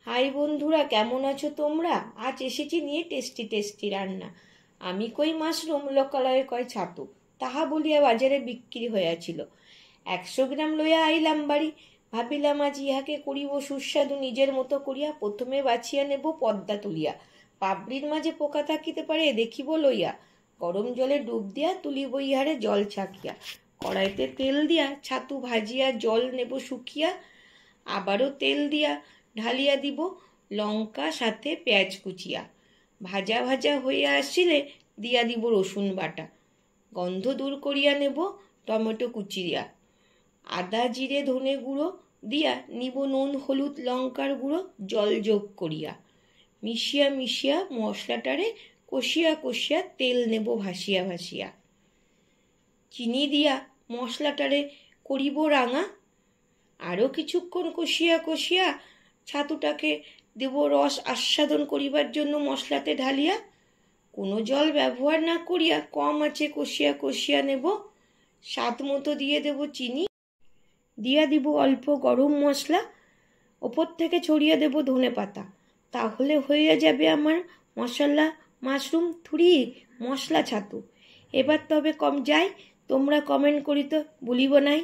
High বন্ধুরা, কেমন আছো তোমরা? আজ এসেছি নিয়ে টেস্টি টেস্টি রান্না। আমি কই মাশরুম, লোকালয়ে কয় ছাতু, তাহা বলিয়া বাজারে বিক্রি হইয়াছিল। 100 গ্রাম লইয়া আইলাম বাড়ি। ভাবিলাম আজ ইহাকে করিব সুস্বাদু নিজের মতো করিয়া। প্রথমে বাছিয়া নেব পদ্মা তুলিয়া, পাবড়ির মাঝে পোকা থাকিতে পারে দেখিব লইয়া। গরম জলে ডুব দিয়া তুলিব ইহারে জল ছাকিয়া। কড়াইতে তেল দিয়া ছাতু ভাজিয়া জল নেব শুকিয়া। আবারও তেল দিয়া ঢালিয়া দিব লঙ্কা সাথে পেঁয়াজ কুচিয়া। ভাজা ভাজা হইয়া আসিলে দিয়া দিব রসুন বাটা। গন্ধ দূর করিয়া নেব টমেটো কুচিয়া। আদা জিরে ধনে গুঁড়ো দিয়া নিব নুন হলুদ লঙ্কার গুঁড়ো জল যোগ করিয়া। মিশিয়া মিশিয়া মশলাটারে কষিয়া কষিয়া তেল নেব ভাসিয়া ভাসিয়া। চিনি দিয়া মশলাটারে করিব রাঙা। আরও কিছুক্ষণ কষিয়া কষিয়া ছাতুটাকে দেব রস আস্বাদন করিবার জন্য মশলাতে ঢালিয়া। কোনো জল ব্যবহার না করিয়া কম আঁচে কষিয়া কষিয়া নেব। স্বাদ মতো দিয়ে দেব চিনি, দিয়া দিব অল্প গরম মশলা, ওপর থেকে ছড়িয়ে দেব ধনে পাতা। তাহলে হয়ে যাবে আমার মশলা মাশরুম থুরি মশলা ছাতু। এবার তবে যাই, তোমরা কমেন্ট করিতে ভুলিব নাই।